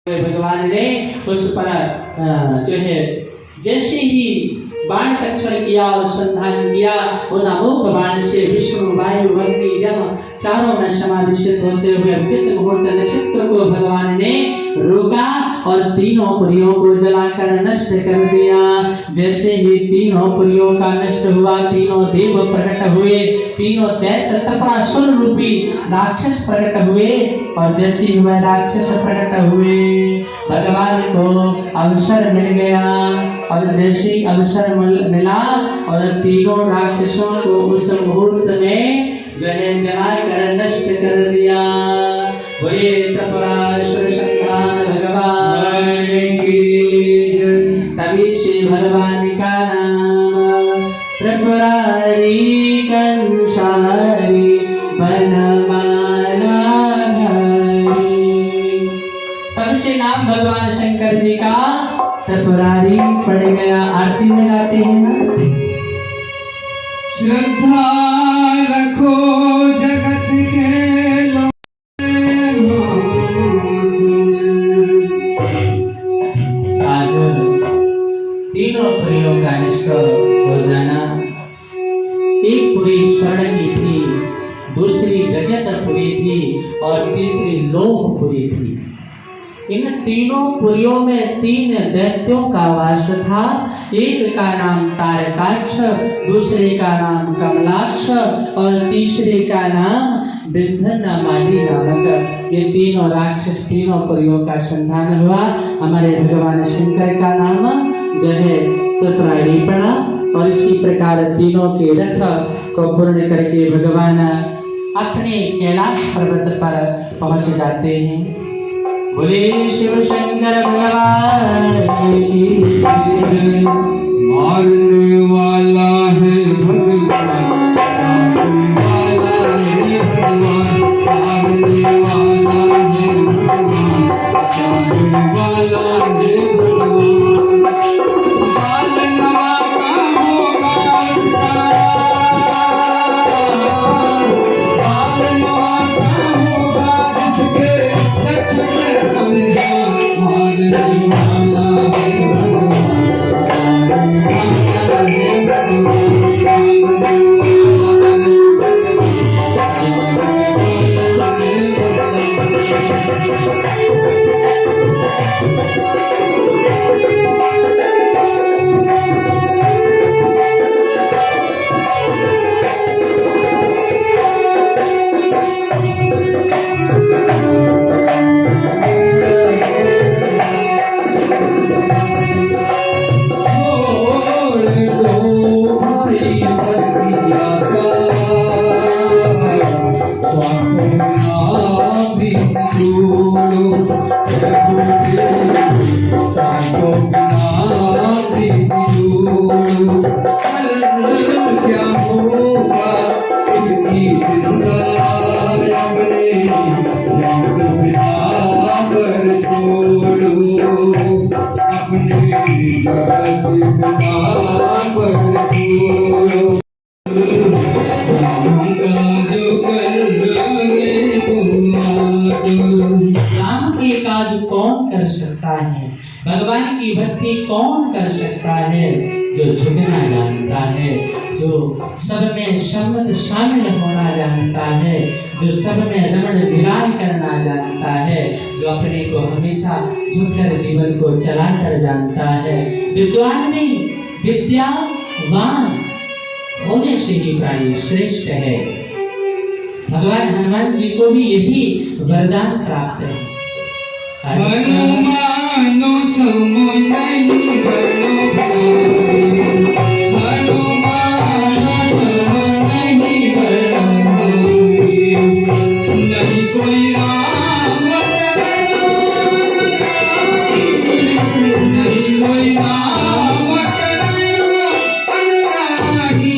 भगवान ने उस पर जो है जैसे ही बाण तक्षण किया और संधान किया, उन अमोघ बाण से विष्णु वायु अग्नि यम चारों में समावेशित होते हुए चित्त मुहूर्त नक्षत्र को भगवान ने रोका और तीनों पुरियों को जलाकर नष्ट कर दिया। जैसे ही तीनों पुरियों का नष्ट हुआ, तीनों देव प्रकट हुए, तीनों दैत्य तपरासुर रूपी राक्षस प्रकट हुए और जैसे ही वह राक्षस प्रकट हुए भगवान को अवसर मिल गया और जैसे ही अवसर मिला और तीनों राक्षसों को उस मुहूर्त में जो है जलाकर नष्ट कर दिया। बोले त्रिपुरासुर संहार भगवान की। तभी से भगवान का नाम त्रिपुरारी कंसारी बनमाला धारी। तब से नाम भगवान शंकर जी का त्रिपुरारी पड़ गया। आरती में गाते हैं ना, श्रद्धा रखो जगत के लोग। आज तीनों पुरियों का नष्ट हो जाना। एक पुरी स्वर्ण की थी, दूसरी रजत पुरी थी और तीसरी लोह पुरी थी। इन तीनों पुरियों में तीन दैत्यों का वास था। एक का नाम तारकाक्ष, दूसरे का नाम कमलाक्ष और तीसरे का नाम विंध्यनामाली नामक। ये तीनों राक्षस तीनों पुरियों का संधान हुआ। हमारे भगवान शंकर का नाम जो है त्रिपुरारी पड़ा और इसी प्रकार तीनों के रथ को पूर्ण करके भगवान अपने कैलाश पर्वत पर पहुंच जाते हैं। बोले शिव शंकर भगवान की। मारने वाला है भगवान, मारने वाला है भगवान, मारने वाला है भगवान, मारने वाला है भगवान। बाल नवा का होगा बाल नवा का होगा जिसके राम के काज कौन कर सकता है, भगवान की भक्ति कौन कर सकता है? जो झुकना जानता है, जो सब में सम्मत शामिल होना जानता है, जो सब में रमण विराम करना जानता है, जो अपने को हमेशा झुककर जीवन को चलाकर जानता है। विद्वान नहीं, विद्यावान होने से ही प्राणी श्रेष्ठ है। भगवान हनुमान जी को भी यही वरदान प्राप्त है। हनुमानो समो नहीं बनो भाई, हनुमानो समो नहीं बनो भाई, नहीं कोई राम करनो, नहीं कोई राम करनो अनुरागी,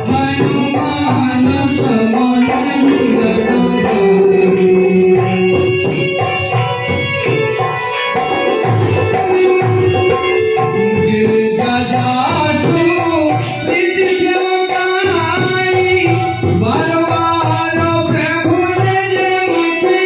हनुमानो समो नहीं बनो भाई। प्रभु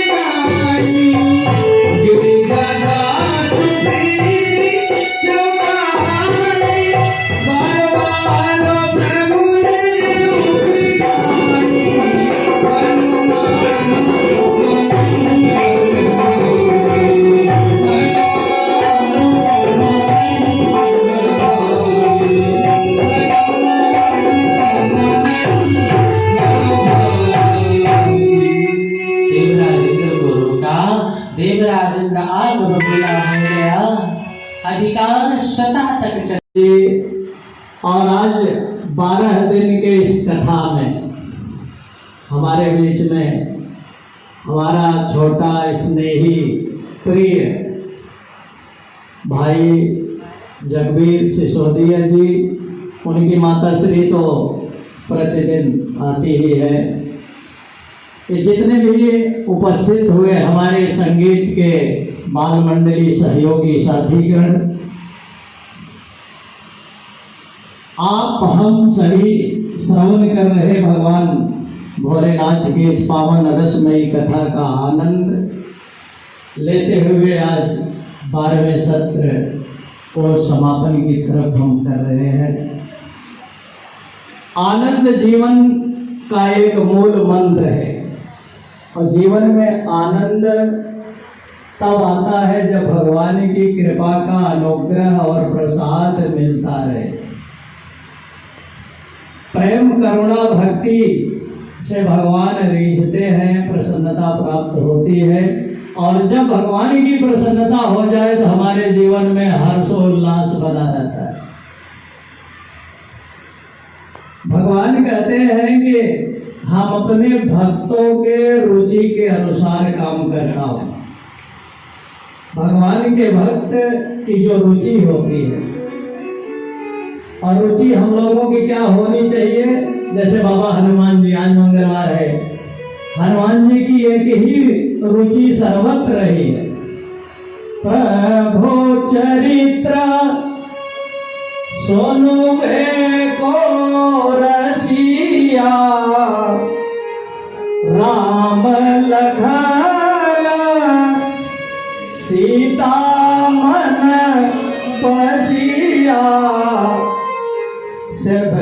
राजेंद्र आग बबूला हो गया, अधिकार स्वतः तक चले। और आज 12 दिन के इस कथा में हमारे बीच में हमारा छोटा स्नेही प्रिय भाई जगबीर सिसोदिया जी, उनकी माता श्री तो प्रतिदिन आती ही है। ये जितने भी उपस्थित हुए हमारे संगीत के बाल मंडली सहयोगी साथीगण, आप हम सभी श्रवण कर रहे भगवान भोलेनाथ की इस पावन रसमयी कथा का आनंद लेते हुए आज 12वें सत्र को समापन की तरफ हम कर रहे हैं। आनंद जीवन का एक मूल मंत्र है और जीवन में आनंद तब आता है जब भगवान की कृपा का अनुग्रह और प्रसाद मिलता रहे। प्रेम करुणा भक्ति से भगवान रिझते हैं, प्रसन्नता प्राप्त होती है, और जब भगवान की प्रसन्नता हो जाए तो हमारे जीवन में हर्षोल्लास बना रहता है। भगवान कहते हैं कि हम अपने भक्तों के रुचि के अनुसार काम करता हूं। भगवान के भक्त की जो रुचि होती है, और रुचि हम लोगों की क्या होनी चाहिए, जैसे बाबा हनुमान जी, आज मंगलवार है, हनुमान जी की एक ही रुचि सर्वत्र रही है, प्रभु चरित्र सुनुवे को रसिया, राम लखन सीता मन बसिया। सिर्फ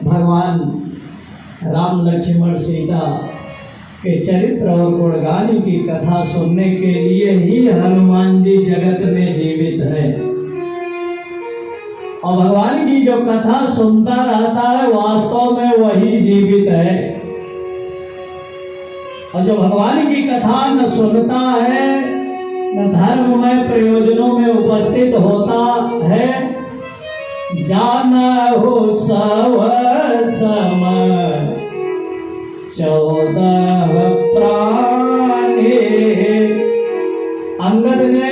भगवान राम लक्ष्मण सीता के चरित्र और गुणगान की कथा सुनने के लिए ही हनुमान जी जगत में जीवित है, और भगवान की जो कथा सुनता रहता है वास्तव में वही जीवित है। और जो भगवान की कथा न सुनता है न धर्ममय प्रयोजनों में उपस्थित होता है, जानहु सव सम 14 प्राणी। अंगद ने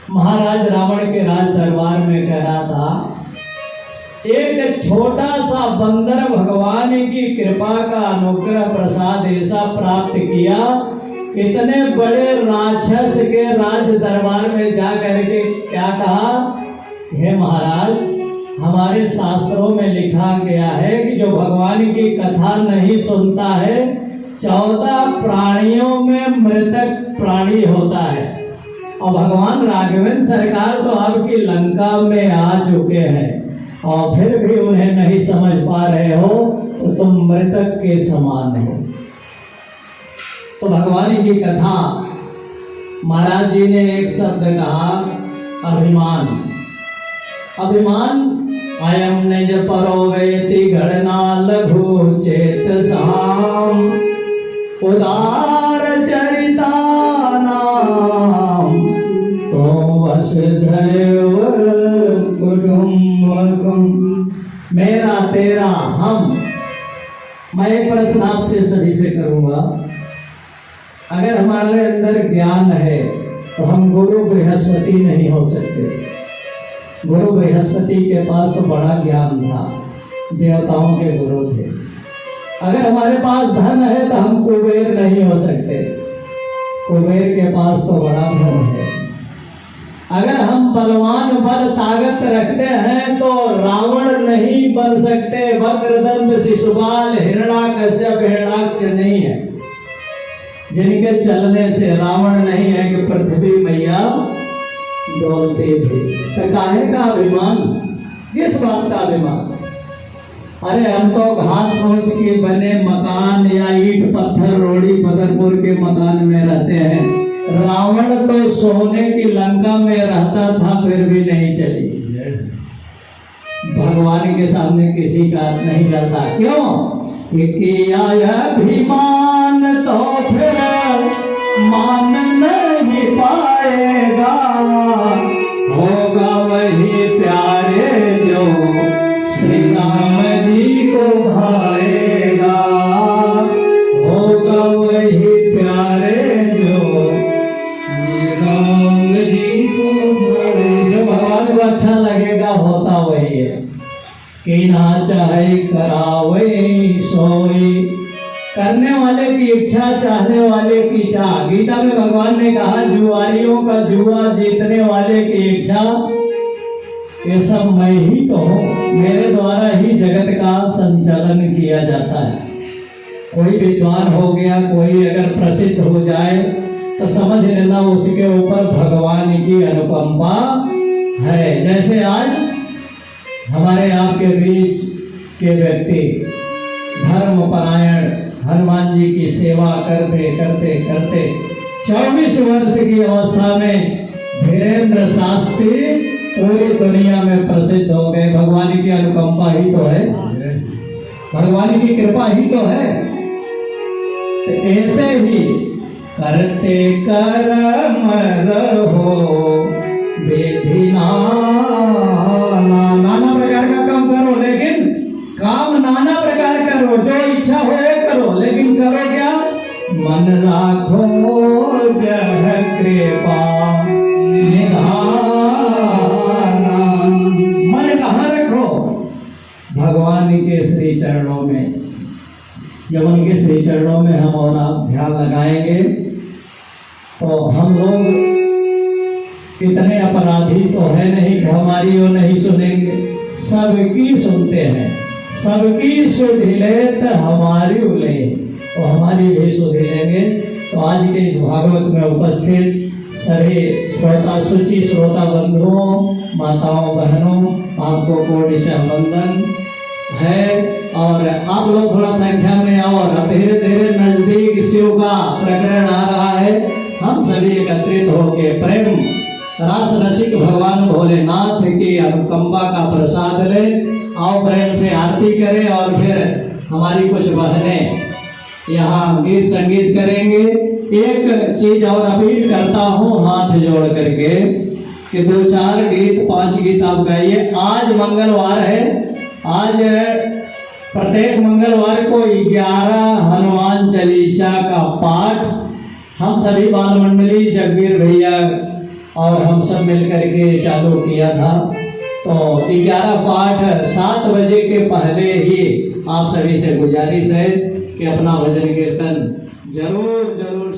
महाराज रावण के राज दरबार में कह रहा था, एक छोटा सा बंदर भगवान की कृपा का अनुग्रह प्रसाद ऐसा प्राप्त किया, कितने बड़े राक्षस के राज दरबार में जा करके क्या कहा, हे महाराज, हमारे शास्त्रों में लिखा गया है कि जो भगवान की कथा नहीं सुनता है 14 प्राणियों में मृतक प्राणी होता है। और भगवान राघवेंद्र सरकार तो आपकी लंका में आ चुके हैं और फिर भी उन्हें नहीं समझ पा रहे हो, तो तुम मृतक के समान हो। तो भगवान की कथा, महाराज जी ने एक शब्द कहा, अभिमान। अभिमान अयम निज परोवेति गणना लघु चेत साम, उदार चरिता नाम तो वसुधैव कुटुम्बकम। मेरा तेरा हम। मैं एक प्रश्न आपसे सभी से करूंगा, अगर हमारे अंदर ज्ञान है तो हम गुरु बृहस्पति नहीं हो सकते। गुरु बृहस्पति के पास तो बड़ा ज्ञान था, देवताओं के गुरु थे। अगर हमारे पास धन है तो हम कुबेर नहीं हो सकते, कुबेर के पास तो बड़ा धन है। अगर हम बलवान बल ताकत रखते हैं तो रावण नहीं बन सकते, वक्रदंत शिशुपाल हिरण्याकश्यप हिरण्याक्ष नहीं है, जिनके चलने से रावण नहीं है कि पृथ्वी मैया डोलते थे। तो काहे का अभिमान, किस बात का अभिमान? अरे हम तो घास फूस के बने मकान या ईट पत्थर रोड़ी बदरपुर के मकान में रहते हैं। रावण तो सोने की लंका में रहता था फिर भी नहीं चली। भगवान के सामने किसी का नहीं चलता। क्यों? कि अभिमान तो फिर मान नहीं करावे सोई। करने वाले की इच्छा, चाहने वाले की चाह। गीता में भगवान ने कहा जुआरियों का जुआ, जीतने वाले की इच्छा, ये सब मैं ही तो हूँ, मेरे द्वारा ही जगत का संचालन किया जाता है। कोई विद्वान हो गया, कोई अगर प्रसिद्ध हो जाए तो समझ लेना उसके ऊपर भगवान की अनुकंपा है। जैसे आज हमारे आपके बीच के व्यक्ति धर्मपरायण हनुमान जी की सेवा करते करते करते 24 वर्ष की अवस्था में धीरेन्द्र शास्त्री पूरी दुनिया में प्रसिद्ध हो गए। भगवान की अनुकंपा ही तो है, भगवान की कृपा ही तो है। तो ऐसे ही करते कर्म रहो विधि नाना प्रकार का काम करो, लेकिन काम नाना प्रकार करो, जो इच्छा हो करो, लेकिन करो क्या? मन राखो जह कृपा निधाना। मन कहाँ रखो? भगवान के श्री चरणों में। जब उनके श्री चरणों में हम और आप ध्यान लगाएंगे तो हम लोग इतने अपराधी तो है नहीं कि हमारी वो नहीं सुनेंगे, सबकी सुनते हैं। सबकी सुधि लेत हमारी उले, तो हमारी भी सुधि लेंगे। तो आज के इस भागवत में उपस्थित सभी श्रोता, सूची श्रोता बंधुओं, माताओं, बहनों, आपको कोटिशः वंदन है। और आप लोग थोड़ा संख्या में और धीरे धीरे नजदीक शिव का प्रकरण आ रहा है। हम सभी एकत्रित होके प्रेम रास रसिक भगवान भोलेनाथ की अनुकंपा का प्रसाद ले। आओ प्रेम से आरती करें और फिर हमारी कुछ बहनें यहाँ गीत संगीत करेंगे। एक चीज और अपील करता हूँ हाथ जोड़ करके कि 2-4 गीत 5 गीत आप गाइए। आज मंगलवार है, आज प्रत्येक मंगलवार को 11 हनुमान चालीसा का पाठ हम सभी बाल मंडली, जगवीर भैया और हम सब मिलकर के चालू किया था। तो 11 पाठ 7 बजे के पहले ही आप सभी से गुजारिश है कि अपना भजन कीर्तन जरूर जरूर